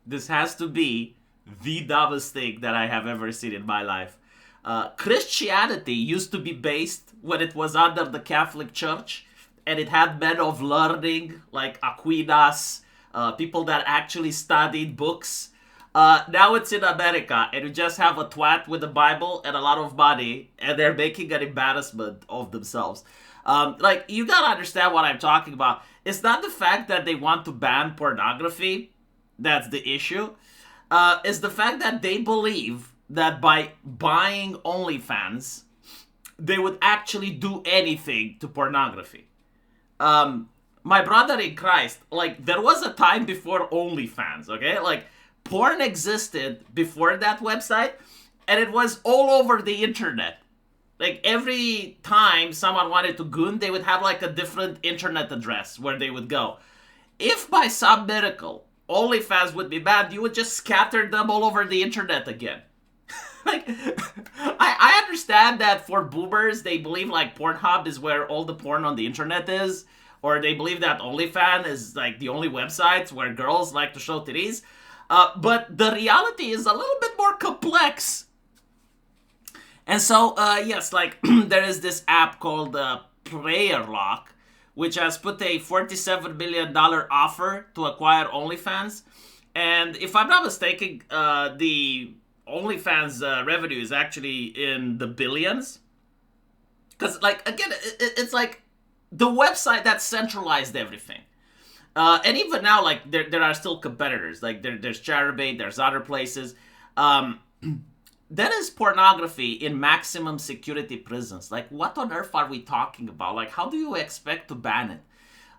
This has to be the dumbest thing that I have ever seen in my life. Christianity used to be based when it was under the Catholic Church, and it had men of learning like Aquinas, people that actually studied books. Now it's in America, and you just have a twat with a Bible and a lot of money, and they're making an embarrassment of themselves. Like, you gotta understand what I'm talking about. It's not the fact that they want to ban pornography that's the issue. It's the fact that they believe that by buying OnlyFans, they would actually do anything to pornography. My brother in Christ, like, there was a time before OnlyFans, okay? Like, porn existed before that website, and it was all over the internet. Like, every time someone wanted to goon, they would have like a different internet address where they would go. If by some miracle OnlyFans would be banned, you would just scatter them all over the internet again. Like, I understand that for boomers, they believe like Pornhub is where all the porn on the internet is, or they believe that OnlyFans is like the only websites where girls like to show titties. But the reality is a little bit more complex. And so, yes, like, there is this app called Prayer Lock, which has put a $47 million offer to acquire OnlyFans. And if I'm not mistaken, the OnlyFans revenue is actually in the billions. Because, like, again, it's like the website that centralized everything. And even now, like, there are still competitors. Like, there's Chaturbate, there's other places. That is pornography in maximum security prisons. Like, what on earth are we talking about? Like, how do you expect to ban it?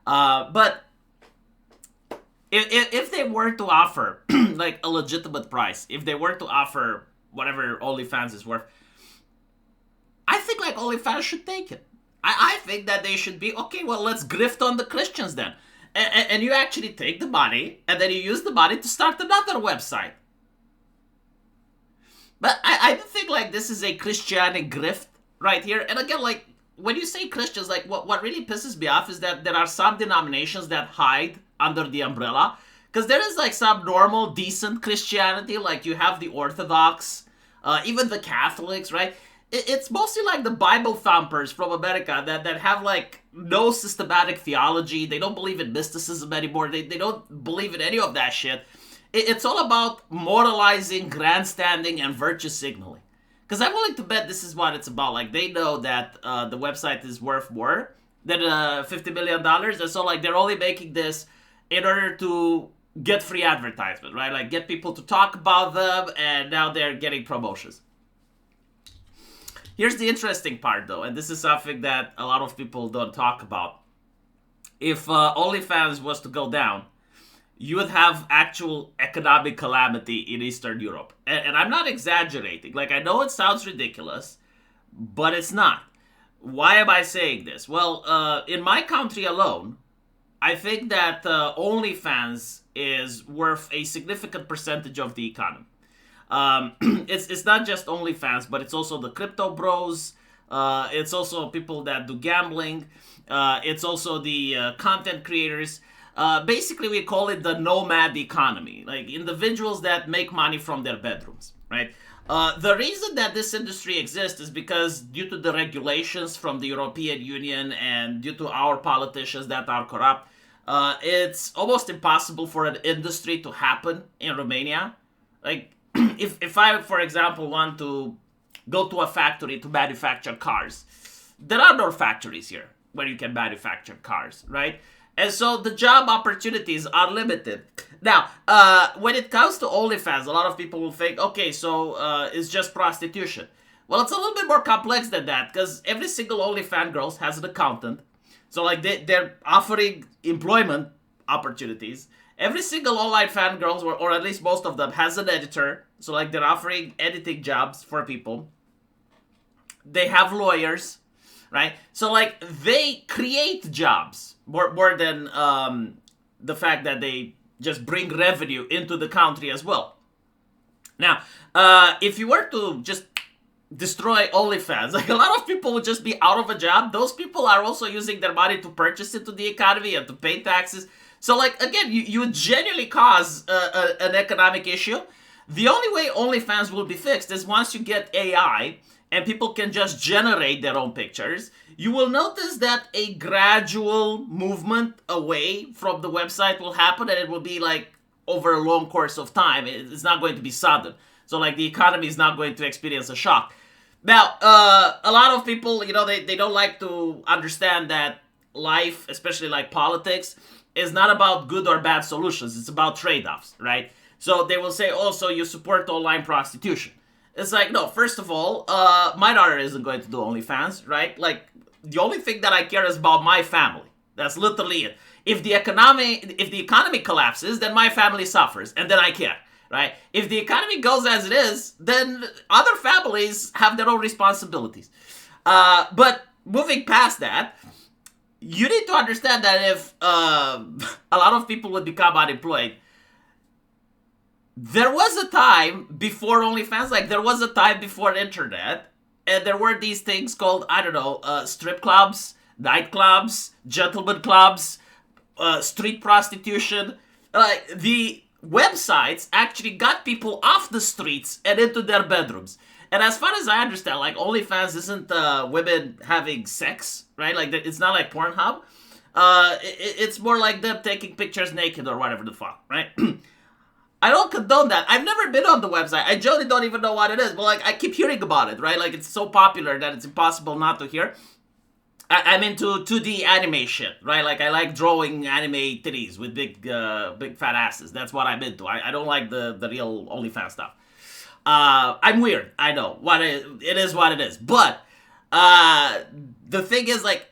But if they were to offer, like, a legitimate price, if they were to offer whatever OnlyFans is worth, I think, like, OnlyFans should take it. I think that they should be, okay, well, let's grift on the Christians then. And you actually take the money, and then you use the money to start another website. But I do think, like, this is a Christianic grift right here. And again, like, when you say Christians, like, what really pisses me off is that there are some denominations that hide under the umbrella. Because there is, like, some normal, decent Christianity. Like, you have the Orthodox, even the Catholics, right? It's mostly, like, the Bible thumpers from America that have, like, no systematic theology. They don't believe in mysticism anymore. They don't believe in any of that shit. It's all about moralizing, grandstanding, and virtue signaling. Because I'm willing to bet this is what it's about. Like, they know that the website is worth more than $50 million. And so, like, they're only making this in order to get free advertisement, right? Like, get people to talk about them, and now they're getting promotions. Here's the interesting part, though, and this is something that a lot of people don't talk about. If OnlyFans was to go down, you would have actual economic calamity in Eastern Europe. And I'm not exaggerating. Like, I know it sounds ridiculous, but it's not. Why am I saying this? Well, in my country alone, I think that OnlyFans is worth a significant percentage of the economy. It's not just OnlyFans, but it's also the crypto bros. It's also people that do gambling. It's also the content creators. Basically, we call it the nomad economy, like individuals that make money from their bedrooms, right? The reason that this industry exists is because due to the regulations from the European Union and due to our politicians that are corrupt, it's almost impossible for an industry to happen in Romania. Like, if I, for example, want to go to a factory to manufacture cars, there are no factories here where you can manufacture cars, right? And so the job opportunities are limited. Now, when it comes to OnlyFans, a lot of people will think, okay, so it's just prostitution. Well, it's a little bit more complex than that, because every single OnlyFans girl has an accountant. So, like, they're offering employment opportunities. Every single online fan girls, or at least most of them, has an editor. So, like, they're offering editing jobs for people. They have lawyers, right? So, like, they create jobs more than the fact that they just bring revenue into the country as well. Now, if you were to just destroy OnlyFans, like, a lot of people would just be out of a job. Those people are also using their money to purchase into the economy and to pay taxes. So, like, again, you genuinely cause an economic issue. The only way OnlyFans will be fixed is once you get AI and people can just generate their own pictures. You will notice that a gradual movement away from the website will happen, and it will be like over a long course of time. It's not going to be sudden. So, like, the economy is not going to experience a shock. Now, a lot of people, they don't like to understand that life, especially like politics, is not about good or bad solutions. It's about trade-offs, right? So they will say, oh, so you support online prostitution. It's like, no, first of all, my daughter isn't going to do OnlyFans, right? Like, the only thing that I care is about my family. That's literally it. If the economy collapses, then my family suffers, and then I care, right? If the economy goes as it is, then other families have their own responsibilities. But moving past that, you need to understand that if a lot of people would become unemployed, there was a time before OnlyFans, like there was a time before internet, and there were these things called, I don't know, strip clubs, nightclubs, gentlemen clubs, street prostitution. The websites actually got people off the streets and into their bedrooms. And as far as I understand, like, OnlyFans isn't women having sex, right? Like, it's not like Pornhub. It's more like them taking pictures naked or whatever the fuck, right? I don't condone that. I've never been on the website. I generally don't even know what it is, but, like, I keep hearing about it, right? Like, it's so popular that it's impossible not to hear. I'm into 2D animation, right? Like, I like drawing anime titties with big fat asses. That's what I'm into. I don't like the real OnlyFans stuff. I'm weird. I know. It is what it is. But the thing is, like,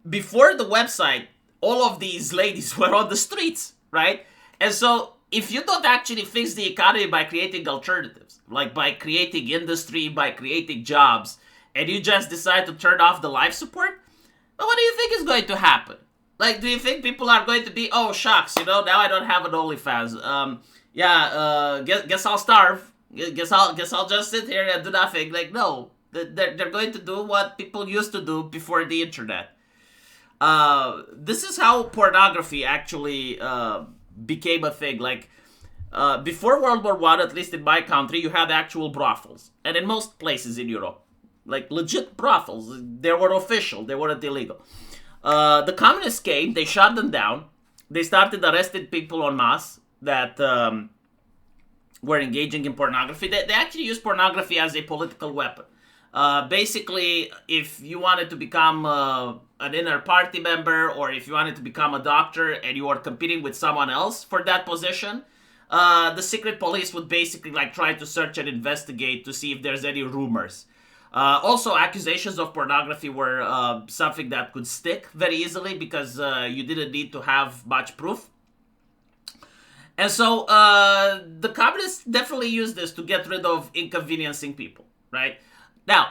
before the website, all of these ladies were on the streets, right? And so if you don't actually fix the economy by creating alternatives, like by creating industry, by creating jobs, and you just decide to turn off the life support, well, what do you think is going to happen? Like, do you think people are going to be, oh, shucks, now I don't have an OnlyFans. Guess I'll starve. Guess I'll just sit here and do nothing. Like, no, they're going to do what people used to do before the internet. This is how pornography actually became a thing. Like, before World War I, at least in my country, you had actual brothels. And in most places in Europe, like legit brothels, they were official, they weren't illegal. The communists came, they shut them down, they started arresting people en masse that were engaging in pornography. They actually used pornography as a political weapon. Basically, if you wanted to become an inner party member, or if you wanted to become a doctor and you were competing with someone else for that position, the secret police would basically like try to search and investigate to see if there's any rumors. Also, accusations of pornography were something that could stick very easily because you didn't need to have much proof. And so the communists definitely used this to get rid of inconveniencing people, right? Now,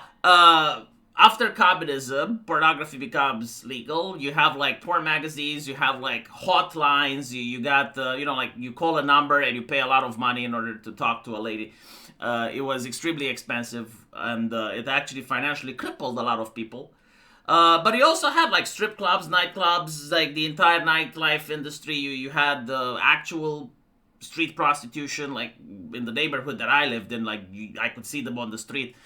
after communism, pornography becomes legal. You have like porn magazines, you have like hotlines, you got, like you call a number and you pay a lot of money in order to talk to a lady. It was extremely expensive, and it actually financially crippled a lot of people. But you also had like strip clubs, nightclubs, like the entire nightlife industry. You had the actual street prostitution, like in the neighborhood that I lived in, like I could see them on the street.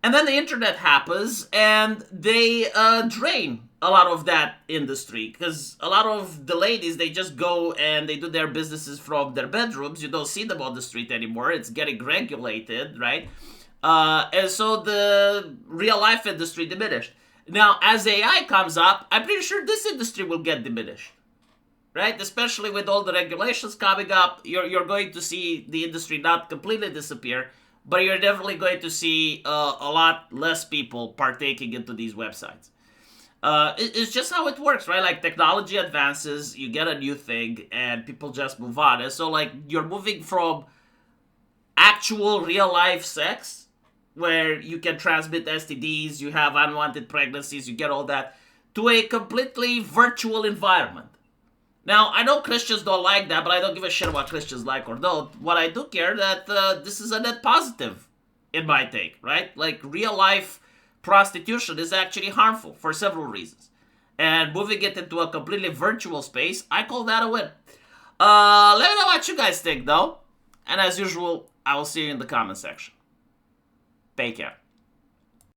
And then the internet happens, and they drain a lot of that industry, because a lot of the ladies, they just go and they do their businesses from their bedrooms. You don't see them on the street anymore. It's getting regulated, right? And so the real life industry diminished. Now, as AI comes up, I'm pretty sure this industry will get diminished, right? Especially with all the regulations coming up, you're going to see the industry not completely disappear, but you're definitely going to see a lot less people partaking into these websites. It's just how it works, right? Like, technology advances, you get a new thing, and people just move on. And so, like, you're moving from actual real-life sex, where you can transmit STDs, you have unwanted pregnancies, you get all that, to a completely virtual environment. Now, I know Christians don't like that, but I don't give a shit what Christians like or don't. What I do care that this is a net positive in my take, right? Like, real life prostitution is actually harmful for several reasons. and moving it into a completely virtual space, I call that a win. Let me know what you guys think, though. And as usual, I will see you in the comment section. Take care.